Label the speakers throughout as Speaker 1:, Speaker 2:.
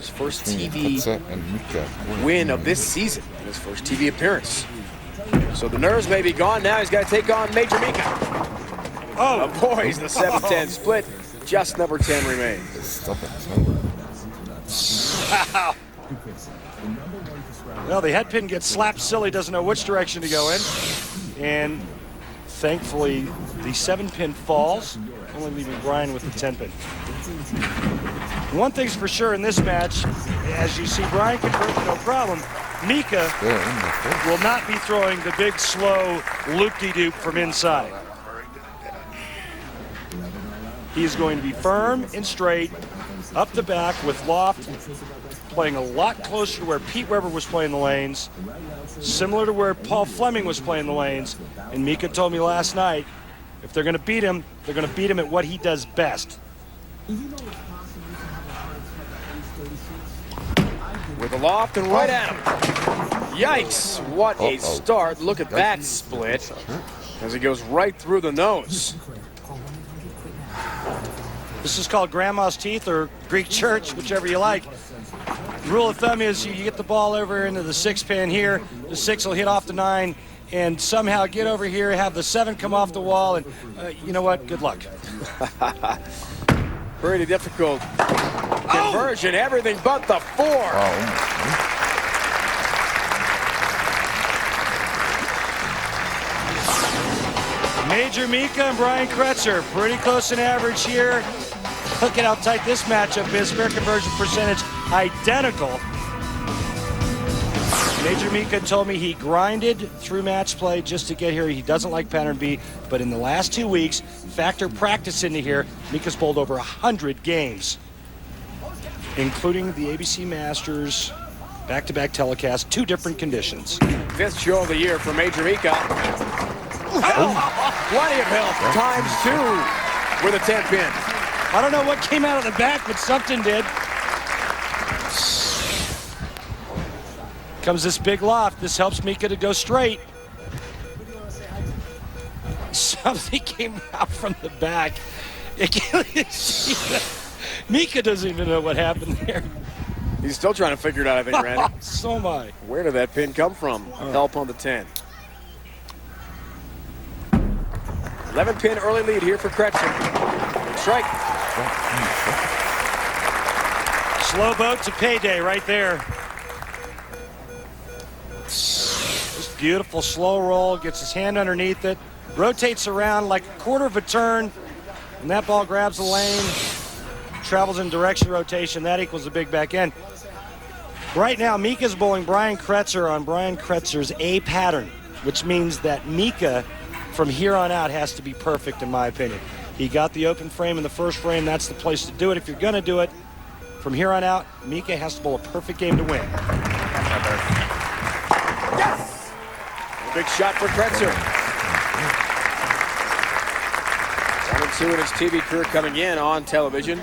Speaker 1: his first TV win of this season, his first TV appearance. So the nerves may be gone. Now he's got to take on Major Mika. Oh, boys, the 7-10 split. Just number 10 remains.
Speaker 2: Wow. Well, the head pin gets slapped silly, doesn't know which direction to go in. And thankfully, the 7-pin falls, only leaving Brian with the 10-pin. One thing's for sure in this match, as you see Brian convert, no problem. Mika will not be throwing the big, slow loop-de-doop from inside. He is going to be firm and straight, up the back with loft, playing a lot closer to where Pete Weber was playing the lanes, similar to where Paul Fleming was playing the lanes. And Mika told me last night, if they're going to beat him, they're going to beat him at what he does best.
Speaker 1: With a loft and right at him. Yikes, what a start. Look at that split as it goes right through the nose.
Speaker 2: This is called grandma's teeth or Greek church, whichever you like. Rule of thumb is you get the ball over into the 6-pin here, the 6 will hit off the 9, and somehow get over here, have the 7 come off the wall, and you know what? Good luck.
Speaker 1: Pretty difficult conversion, everything but the 4.
Speaker 2: Major Mika and Brian Kretzer, pretty close in average here. Look at how tight this matchup is. Fair conversion percentage identical. Major Mika told me he grinded through match play just to get here. He doesn't like pattern B, but in the last 2 weeks, factor practice into here, Mika's bowled over 100 games, including the ABC Masters, back-to-back telecast, 2 different conditions.
Speaker 1: 5th show of the year for Major Mika. Plenty of help, ×2 with a 10-pin.
Speaker 2: I don't know what came out of the back, but something did. Comes this big loft. This helps Mika to go straight. Something came out from the back. Mika doesn't even know what happened there.
Speaker 1: He's still trying to figure it out, I think, Randy.
Speaker 2: So am I.
Speaker 1: Where did that pin come from? Help on the 10. 11-pin early lead here for Kretzer. Strike.
Speaker 2: Slow boat to payday right there. Just beautiful slow roll, gets his hand underneath it, rotates around like a quarter of a turn, and that ball grabs the lane, travels in direction rotation. That equals the big back end. Right now, Mika's bowling Brian Kretzer on Brian Kretzer's A pattern, which means that Mika, from here on out, has to be perfect, in my opinion. He got the open frame in the first frame. That's the place to do it if you're going to do it. From here on out, Mika has to bowl a perfect game to win.
Speaker 1: Yes! A big shot for Kretzer. 1-2 in his TV career coming in on television.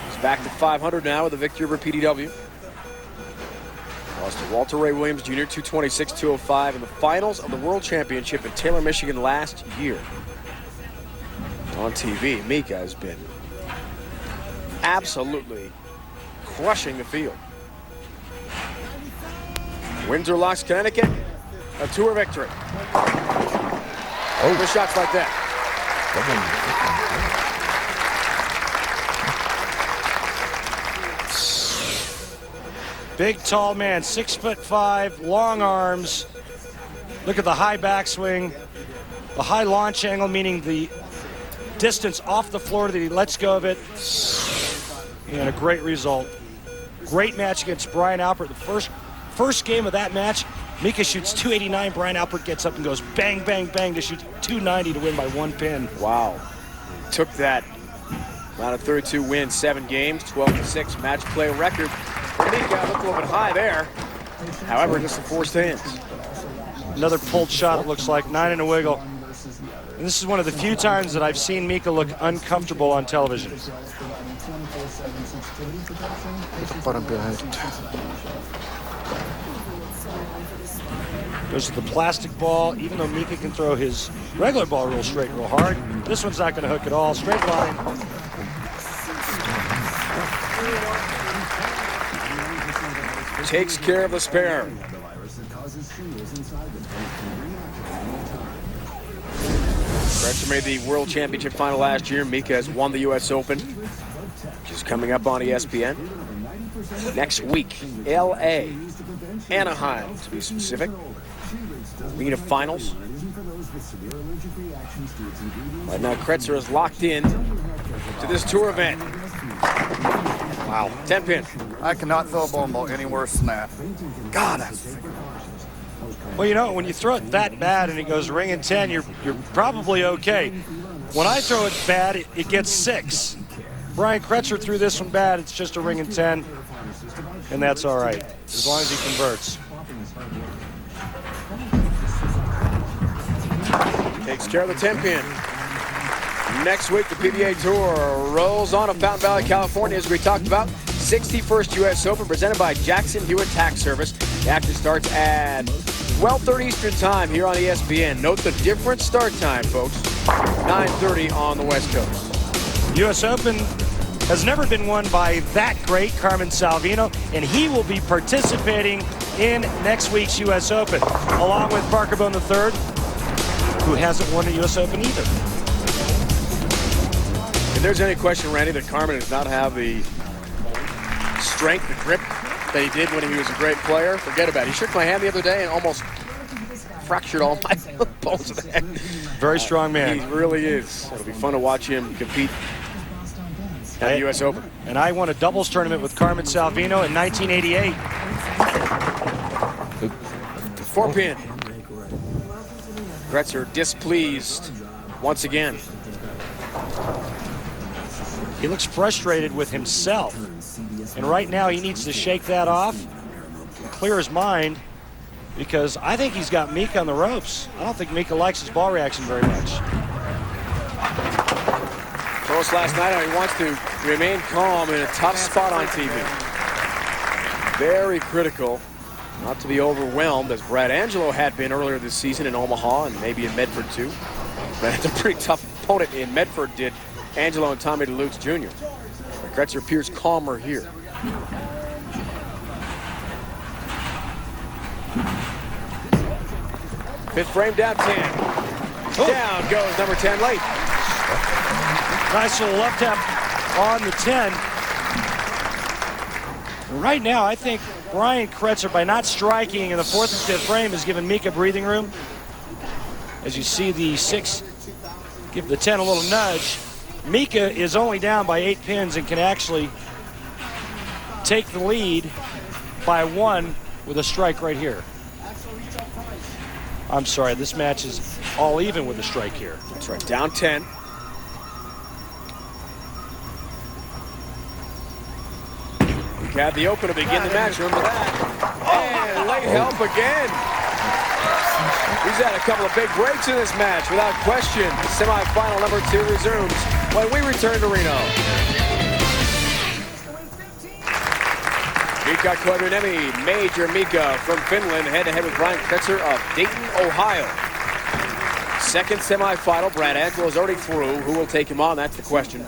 Speaker 1: He's back to 500 now with a victory over PDW. Lost to Walter Ray Williams Jr. 226-205 in the finals of the World Championship in Taylor, Michigan last year. On TV, Mika has been absolutely crushing the field. Windsor Locks, Connecticut, a tour victory. Good shots like that.
Speaker 2: Big, tall man, 6'5", long arms. Look at the high backswing, the high launch angle, meaning the distance off the floor that he lets go of it. And a great result. Great match against Brian Alpert. The first game of that match, Mika shoots 289. Brian Alpert gets up and goes bang, bang, bang to shoot 290 to win by 1 pin.
Speaker 1: Wow. Took that round of 32 win, 7 games, 12-6 match play record. Mika looked a little bit high there. However, just the 4 stands.
Speaker 2: Another pulled shot, it looks like, 9 and a wiggle. And this is one of the few times that I've seen Mika look uncomfortable on television. Goes to the plastic ball. Even though Mika can throw his regular ball real straight, real hard, this one's not going to hook at all. Straight line.
Speaker 1: takes care of the spare. Kretzer made the World Championship final last year. Mika has won the U.S. Open, which is coming up on ESPN. Next week, L.A., Anaheim, to be specific. Arena finals. Right now, Kretzer is locked in to this tour event. Wow, 10 pin.
Speaker 3: I cannot throw a bowling ball any worse than that. God, that's...
Speaker 2: Well, you know, when you throw it that bad and it goes ring and 10, you're probably okay. When I throw it bad, it gets 6. Brian Kretzer threw this one bad. It's just a ring and 10, and that's all right, as long as he converts.
Speaker 1: Takes care of the 10 pin. Next week, the PBA Tour rolls on to Fountain Valley, California, as we talked about. 61st U.S. Open, presented by Jackson Hewitt Tax Service. The action starts at 12:30 Eastern Time here on ESPN. Note the different start time, folks. 9:30 on the West Coast.
Speaker 2: U.S. Open has never been won by that great Carmen Salvino, and he will be participating in next week's U.S. Open, along with Parker Bone III, who hasn't won the U.S. Open either.
Speaker 1: If there's any question, Randy, that Carmen does not have the strength, the grip that he did when he was a great player, forget about it. He shook my hand the other day and almost fractured all my bones of the head.
Speaker 2: Very strong man.
Speaker 1: He really is. It'll be fun to watch him compete at the U.S. Open.
Speaker 2: And I won a doubles tournament with Carmen Salvino in 1988.
Speaker 1: 4 pin. Kretzer displeased once again.
Speaker 2: He looks frustrated with himself. And right now he needs to shake that off, clear his mind, because I think he's got Mika on the ropes. I don't think Mika likes his ball reaction very much.
Speaker 1: Close last night, he wants to remain calm in a tough spot on TV. Very critical not to be overwhelmed, as Brad Angelo had been earlier this season in Omaha and maybe in Medford too. But it's a pretty tough opponent in Medford, did Angelo and Tommy DeLukes Jr. But Kretzer appears calmer here. Fifth frame, down 10. Oh. Down goes number 10 late.
Speaker 2: Nice little left tap on the 10. And right now, I think Brian Kretzer, by not striking in the 4th and 5th frame, has given Mika breathing room. As you see the 6 give the 10 a little nudge. Mika is only down by 8 pins and can actually take the lead by 1 with a strike right here. I'm sorry, this match is all even with a strike here.
Speaker 1: That's right, down 10. We've had the open to begin the match, remember that. And late help again. He's had a couple of big breaks in this match, without question. Semi-final number 2 resumes when we return to Reno. Mika Koivuniemi, Major Mika from Finland, head-to-head with Brian Kretzer of Dayton, Ohio. Second semi-final, Brad Angelo is already through. Who will take him on? That's the question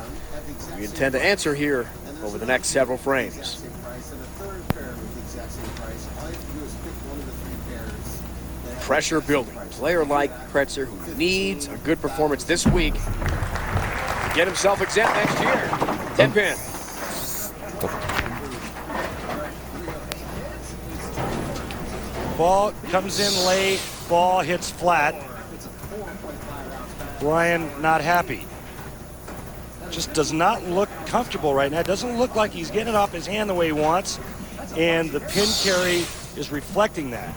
Speaker 1: we intend to answer here over the next several frames. Pressure building. A player like Kretzer who needs a good performance this week to get himself exempt next year. 10 pin.
Speaker 2: Ball comes in late, ball hits flat. Brian not happy. Just does not look comfortable right now. It doesn't look like he's getting it off his hand the way he wants, and the pin carry is reflecting that.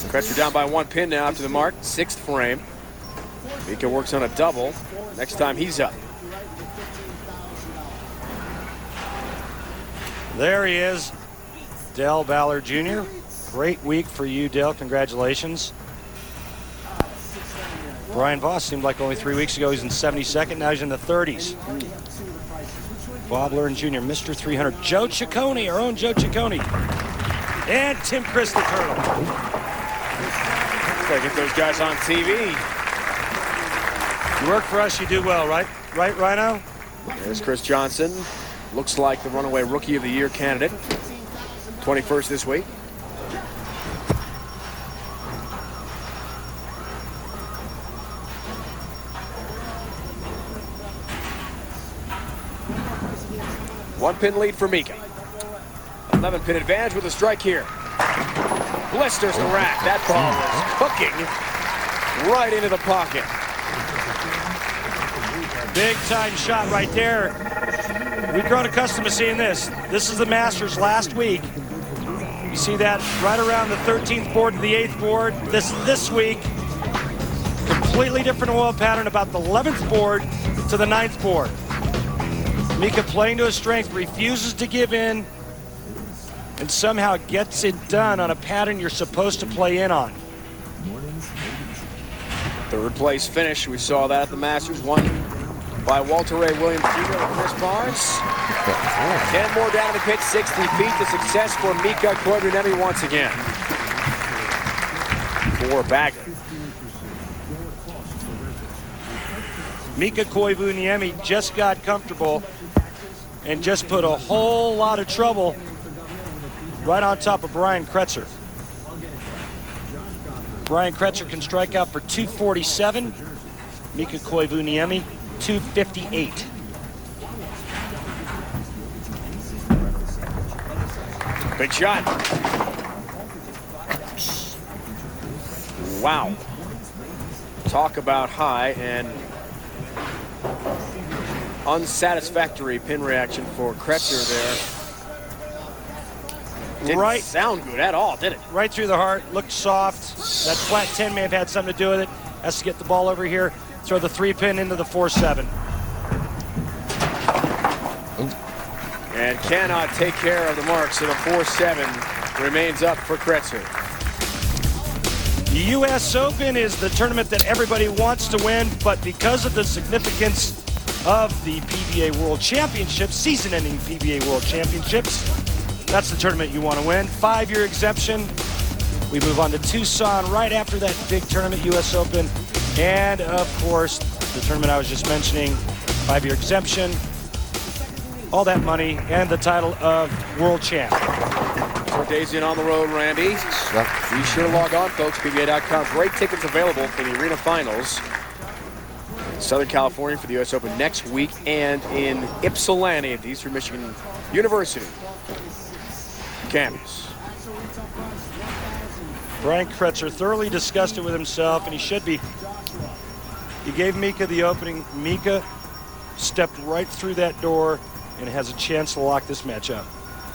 Speaker 1: Kretzer down by 1 pin now after the mark, 6th frame. Mika works on a double. Next time he's up.
Speaker 2: There he is, Dale Ballard Jr. Great week for you, Dale. Congratulations. Brian Voss seemed like only 3 weeks ago he's in 72nd. Now he's in the 30s. Bob Learn Jr., Mr. 300. Joe Ciccone, our own Joe Ciccone. And Tim Chris the Turtle.
Speaker 1: Gotta get those guys on TV.
Speaker 2: You work for us, you do well, right? Right, Reno?
Speaker 1: There's Chris Johnson. Looks like the runaway Rookie of the Year candidate. 21st this week. One pin lead for Mika. 11 pin advantage with a strike here. Blisters the rack. That ball was cooking right into the pocket.
Speaker 2: Big time shot right there. We've grown accustomed to seeing this. This is the Masters last week. You see that right around the 13th board to the 8th board. This week, completely different oil pattern about the 11th board to the 9th board. Mika playing to his strength, refuses to give in, and somehow gets it done on a pattern you're supposed to play in on.
Speaker 1: Third place finish. We saw that at the Masters. Won by Walter Ray Williams Jr. and Chris Barnes. 10 more down in the pit, 60 feet. The success for Mika Koivuniemi once again. For Bagger.
Speaker 2: Mika Koivuniemi just got comfortable and just put a whole lot of trouble right on top of Brian Kretzer. Brian Kretzer can strike out for 247. Mika Koivuniemi, 258.
Speaker 1: Big shot. Wow. Talk about high and unsatisfactory pin reaction for Kretzer there. Didn't sound good at all, did it?
Speaker 2: Right through the heart, looked soft. That flat 10 may have had something to do with it. Has to get the ball over here, throw the 3-pin into the 4-7.
Speaker 1: And cannot take care of the mark, so the 4-7 remains up for Kretzer.
Speaker 2: The U.S. Open is the tournament that everybody wants to win, but because of the significance of the PBA World Championships, season-ending PBA World Championships, that's the tournament you want to win. 5-year exemption. We move on to Tucson right after that big tournament, U.S. Open. And, of course, the tournament I was just mentioning, 5-year exemption, all that money, and the title of World Champ.
Speaker 1: 4 days in on the road, Randy. Be sure to log on, folks, PBA.com. Great tickets available for the arena finals. Southern California for the U.S. Open next week, and in Ypsilanti at the Eastern Michigan University campus.
Speaker 2: Brian Kretzer thoroughly disgusted with himself, and he should be. He gave Mika the opening. Mika stepped right through that door and has a chance to lock this match up.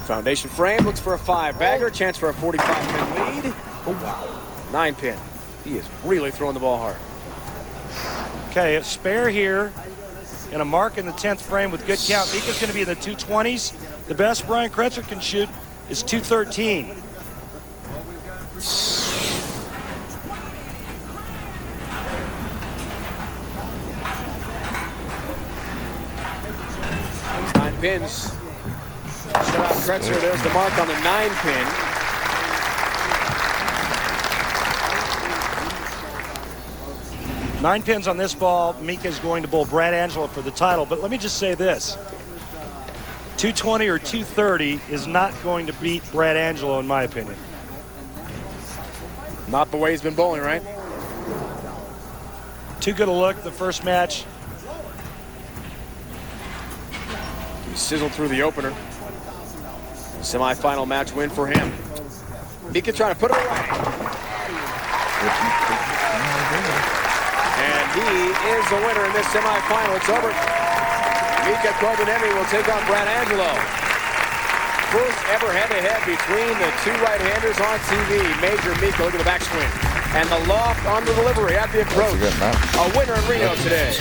Speaker 1: Foundation frame looks for a 5-bagger, chance for a 45-pin lead. Oh, wow. 9-pin. He is really throwing the ball hard.
Speaker 2: Okay, a spare here and a mark in the 10th frame with good count. Mika's going to be in the 220s. The best Brian Kretzer can shoot is 213.
Speaker 1: These 9 pins. Shut out Kretzer. There's the mark on the 9-pin.
Speaker 2: Nine pins on this ball. Mika is going to bowl Brad Angelo for the title. But let me just say this. 220 or 230 is not going to beat Brad Angelo, in my opinion.
Speaker 1: Not the way he's been bowling, right?
Speaker 2: Too good a look the first match.
Speaker 1: He sizzled through the opener. Semi-final match win for him. Mika trying to put it away. And he is the winner in this semi-final. It's over. Mika Koivuniemi will take on Brad Angelo. First ever head-to-head between the two right-handers on TV. Major Mika, look at the backswing. And the loft on the delivery at the approach. A winner in Reno today.